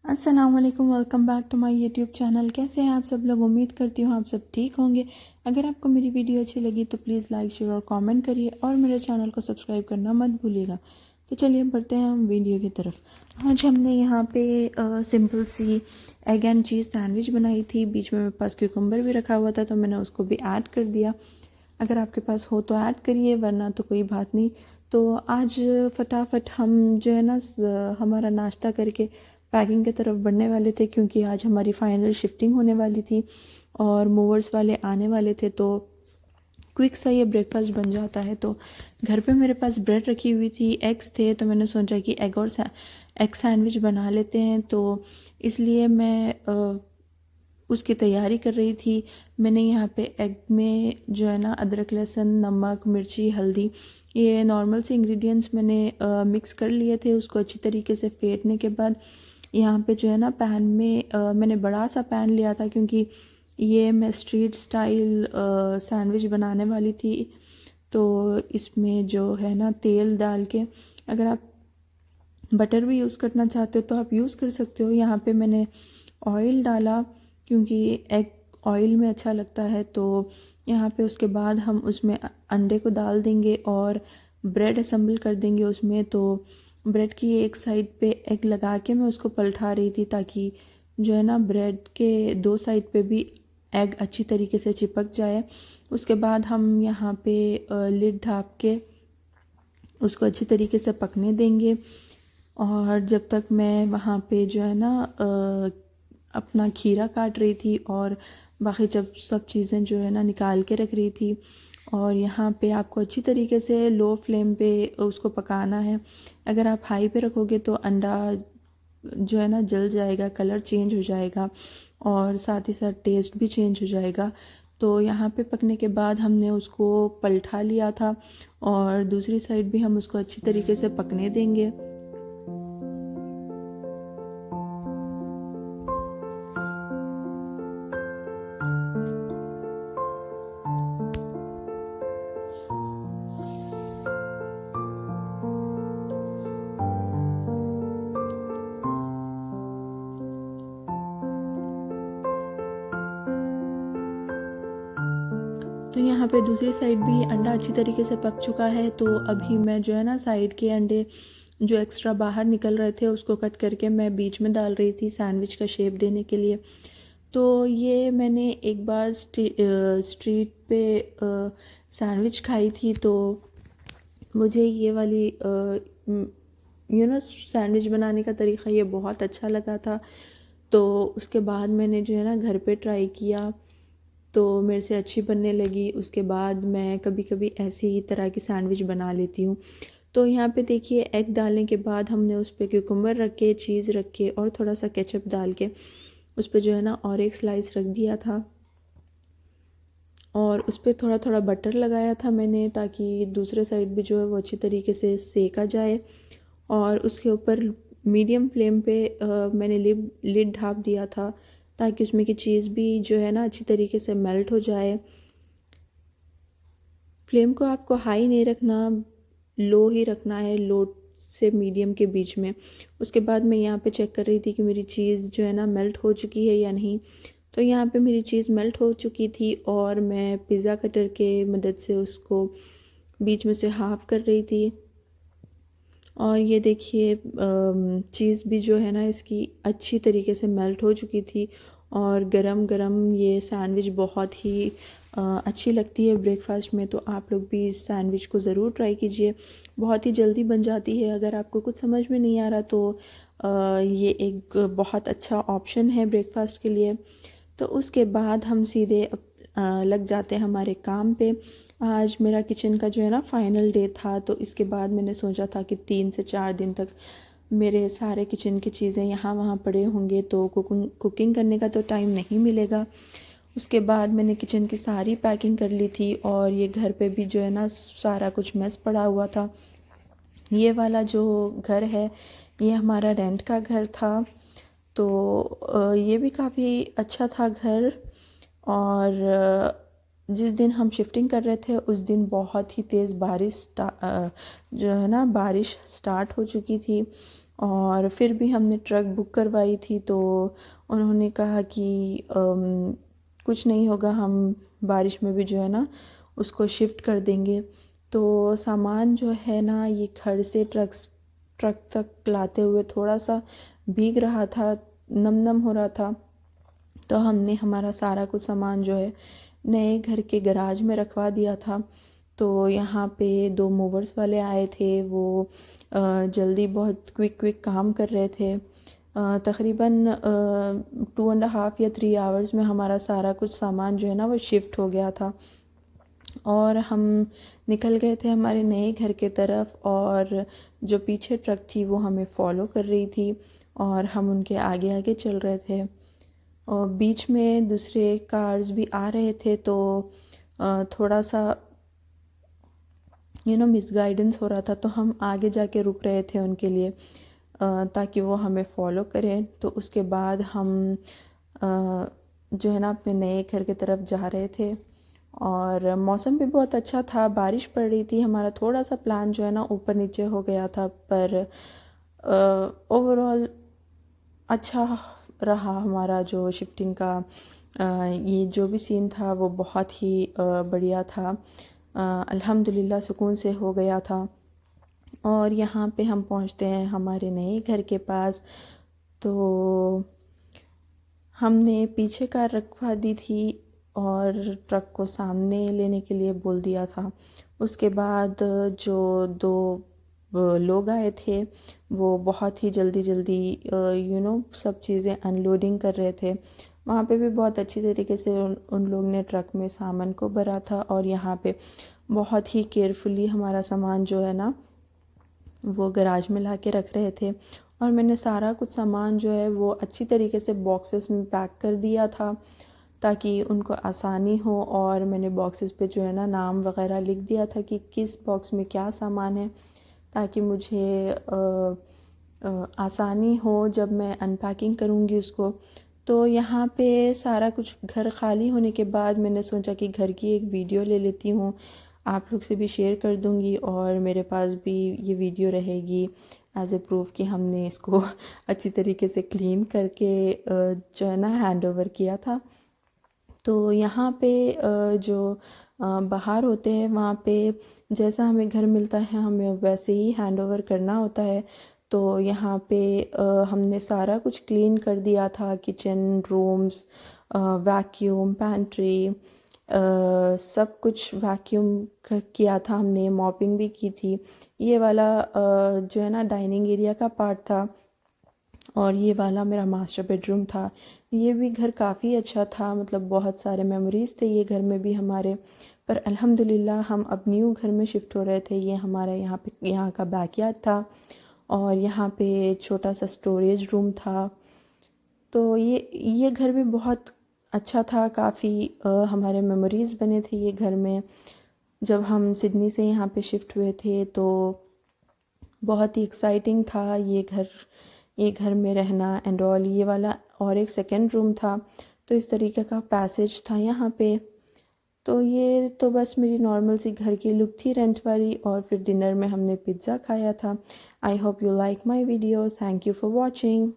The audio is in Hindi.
अस्सलाम वालेकुम, welcome back to my YouTube channel. कैसे हैं आप सब लोग? उम्मीद करती हूँ आप सब ठीक होंगे। अगर आपको मेरी वीडियो अच्छी लगी तो प्लीज़ लाइक शेयर और कमेंट करिए और मेरे चैनल को सब्सक्राइब करना मत भूलिएगा। तो चलिए बढ़ते हैं हम वीडियो की तरफ। आज हमने यहाँ पे सिंपल सी एग एंड चीज़ सैंडविच बनाई थी। बीच में मेरे पास क्यूकम्बर भी रखा हुआ था तो मैंने उसको भी ऐड कर दिया। अगर आपके पास हो तो ऐड करिए, वरना तो कोई बात नहीं। तो आज फटाफट हम जो है ना हमारा नाश्ता करके पैकिंग की तरफ बढ़ने वाले थे, क्योंकि आज हमारी फाइनल शिफ्टिंग होने वाली थी और मूवर्स वाले आने वाले थे। तो क्विक सा ये ब्रेकफास्ट बन जाता है। तो घर पे मेरे पास ब्रेड रखी हुई थी, एग्स थे, तो मैंने सोचा कि एग सैंडविच बना लेते हैं। तो इसलिए मैं उसकी तैयारी कर रही थी। मैंने यहाँ पे एग में जो है ना अदरक, लहसुन, नमक, मिर्ची, हल्दी, ये नॉर्मल से इंग्रेडिएंट्स मैंने मिक्स कर लिए थे। उसको अच्छी तरीके से फेंटने के बाद यहाँ पे जो है ना पैन में मैंने बड़ा सा पैन लिया था, क्योंकि ये मैं स्ट्रीट स्टाइल सैंडविच बनाने वाली थी। तो इसमें जो है ना तेल डाल के, अगर आप बटर भी यूज़ करना चाहते हो तो आप यूज़ कर सकते हो। यहाँ पे मैंने ऑयल डाला, क्योंकि एग ऑयल में अच्छा लगता है। तो यहाँ पे उसके बाद हम उसमें अंडे को डाल देंगे और ब्रेड असेंबल कर देंगे उसमें। तो ब्रेड की एक साइड पे एग लगा के मैं उसको पलटा रही थी, ताकि जो है ना ब्रेड के दो साइड पे भी एग अच्छी तरीके से चिपक जाए। उसके बाद हम यहाँ पे लिड ढाँप के उसको अच्छी तरीके से पकने देंगे। और जब तक मैं वहाँ पे जो है ना अपना खीरा काट रही थी और बाकी जब सब चीज़ें जो है ना निकाल के रख रही थी। और यहाँ पे आपको अच्छी तरीके से लो फ्लेम पे उसको पकाना है। अगर आप हाई पे रखोगे तो अंडा जो है ना जल जाएगा, कलर चेंज हो जाएगा और साथ ही साथ टेस्ट भी चेंज हो जाएगा। तो यहाँ पे पकने के बाद हमने उसको पलटा लिया था और दूसरी साइड भी हम उसको अच्छी तरीके से पकने देंगे। तो यहाँ पे दूसरी साइड भी अंडा अच्छी तरीके से पक चुका है। तो अभी मैं जो है ना साइड के अंडे जो एक्स्ट्रा बाहर निकल रहे थे उसको कट करके मैं बीच में डाल रही थी सैंडविच का शेप देने के लिए। तो ये मैंने एक बार स्ट्रीट पे सैंडविच खाई थी, तो मुझे ये वाली सैंडविच बनाने का तरीक़ा ये बहुत अच्छा लगा था। तो उसके बाद मैंने जो है ना घर पे ट्राई किया तो मेरे से अच्छी बनने लगी। उसके बाद मैं कभी कभी ऐसी ही तरह की सैंडविच बना लेती हूँ। तो यहाँ पे देखिए एग डालने के बाद हमने उस पर क्यूकम्बर रख के, चीज़ रख के और थोड़ा सा केचप डाल के उस पर जो है ना और एक स्लाइस रख दिया था और उस पर थोड़ा थोड़ा बटर लगाया था मैंने, ताकि दूसरे साइड भी जो है वो अच्छी तरीके से सेका जाए। और उसके ऊपर मीडियम फ्लेम पे मैंने लिड ढाँप दिया था, ताकि उसमें की चीज़ भी जो है ना अच्छी तरीके से मेल्ट हो जाए। फ्लेम को आपको हाई नहीं रखना, लो ही रखना है, लो से मीडियम के बीच में। उसके बाद मैं यहाँ पे चेक कर रही थी कि मेरी चीज़ जो है ना मेल्ट हो चुकी है या नहीं। तो यहाँ पे मेरी चीज़ मेल्ट हो चुकी थी और मैं पिज़्ज़ा कटर के मदद से उसको बीच में से हाफ़ कर रही थी। और ये देखिए चीज़ भी जो है ना इसकी अच्छी तरीके से मेल्ट हो चुकी थी और गरम गरम ये सैंडविच बहुत ही अच्छी लगती है ब्रेकफास्ट में। तो आप लोग भी इस सैंडविच को ज़रूर ट्राई कीजिए, बहुत ही जल्दी बन जाती है। अगर आपको कुछ समझ में नहीं आ रहा तो ये एक बहुत अच्छा ऑप्शन है ब्रेकफास्ट के लिए। तो उसके बाद हम सीधे लग जाते हैं हमारे काम पे। आज मेरा किचन का जो है ना फाइनल डे था, तो इसके बाद मैंने सोचा था कि 3 से 4 दिन तक मेरे सारे किचन की चीज़ें यहाँ वहाँ पड़े होंगे, तो कुकिंग करने का तो टाइम नहीं मिलेगा। उसके बाद मैंने किचन की सारी पैकिंग कर ली थी और ये घर पे भी जो है ना सारा कुछ मेस पड़ा हुआ था। ये वाला जो घर है ये हमारा रेंट का घर था। तो ये भी काफ़ी अच्छा था घर। और जिस दिन हम शिफ्टिंग कर रहे थे उस दिन बहुत ही तेज़ बारिश जो है ना बारिश स्टार्ट हो चुकी थी और फिर भी हमने ट्रक बुक करवाई थी, तो उन्होंने कहा कि कुछ नहीं होगा, हम बारिश में भी जो है ना उसको शिफ्ट कर देंगे। तो सामान जो है ना ये घर से ट्रक तक लाते हुए थोड़ा सा भीग रहा था, नम नम हो रहा था। तो हमने हमारा सारा कुछ सामान जो है नए घर के गराज में रखवा दिया था। तो यहाँ पे 2 मूवर्स वाले आए थे, वो जल्दी बहुत क्विक काम कर रहे थे। तकरीबन 2.5 या 3 आवर्स में हमारा सारा कुछ सामान जो है ना वो शिफ्ट हो गया था। और हम निकल गए थे हमारे नए घर के तरफ, और जो पीछे ट्रक थी वो हमें फॉलो कर रही थी और हम उनके आगे आगे चल रहे थे। और बीच में दूसरे कार्स भी आ रहे थे, तो थोड़ा सा मिसगाइडेंस हो रहा था, तो हम आगे जाके रुक रहे थे उनके लिए, ताकि वो हमें फॉलो करें। तो उसके बाद हम जो है ना अपने नए घर की तरफ जा रहे थे, और मौसम भी बहुत अच्छा था, बारिश पड़ रही थी। हमारा थोड़ा सा प्लान जो है ना ऊपर नीचे हो गया था, पर ओवरऑल अच्छा रहा हमारा जो शिफ्टिंग का ये जो भी सीन था वो बहुत ही बढ़िया था। अल्हम्दुलिल्लाह सुकून से हो गया था। और यहाँ पे हम पहुँचते हैं हमारे नए घर के पास। तो हमने पीछे कार रखवा दी थी और ट्रक को सामने लेने के लिए बोल दिया था। उसके बाद जो 2 लोग आए थे वो बहुत ही जल्दी सब चीज़ें अनलोडिंग कर रहे थे। वहाँ पे भी बहुत अच्छी तरीके से उन लोग ने ट्रक में सामान को भरा था, और यहाँ पे बहुत ही केयरफुली हमारा सामान जो है ना वो गराज में ला के रख रहे थे। और मैंने सारा कुछ सामान जो है वो अच्छी तरीके से बॉक्सेस में पैक कर दिया था ताकि उनको आसानी हो, और मैंने बॉक्सेस पे जो है ना नाम वगैरह लिख दिया था कि किस बॉक्स में क्या सामान है, ताकि मुझे आसानी हो जब मैं अनपैकिंग करूँगी उसको। तो यहाँ पे सारा कुछ घर खाली होने के बाद मैंने सोचा कि घर की एक वीडियो ले लेती हूँ, आप लोग से भी शेयर कर दूँगी, और मेरे पास भी ये वीडियो रहेगी एज ए प्रूफ कि हमने इसको अच्छी तरीके से क्लीन करके जो है ना हैंड ओवर किया था। तो यहाँ पे जो बाहर होते हैं वहाँ पे जैसा हमें घर मिलता है हमें वैसे ही हैंड ओवर करना होता है। तो यहाँ पे हमने सारा कुछ क्लीन कर दिया था, किचन, रूम्स, वैक्यूम, पैंट्री, सब कुछ वैक्यूम किया था हमने, मॉपिंग भी की थी। ये वाला जो है ना डाइनिंग एरिया का पार्ट था, और ये वाला मेरा मास्टर बेडरूम था। ये भी घर काफ़ी अच्छा था, मतलब बहुत सारे मेमोरीज़ थे ये घर में भी हमारे। पर अल्हम्दुलिल्लाह हम अब न्यू घर में शिफ्ट हो रहे थे। ये हमारा यहाँ का बैकयार्ड था, और यहाँ पे छोटा सा स्टोरेज रूम था। तो ये घर भी बहुत अच्छा था, काफ़ी हमारे मेमोरीज़ बने थे ये घर में। जब हम सिडनी से यहाँ पे शिफ्ट हुए थे तो बहुत ही एक्साइटिंग था ये घर में रहना एंड ऑल। ये वाला और एक सेकंड रूम था, तो इस तरीके का पैसेज था यहाँ पे। तो ये तो बस मेरी नॉर्मल सी घर की लुक थी रेंट वाली, और फिर डिनर में हमने पिज़्ज़ा खाया था। I hope you like my video. Thank you for watching.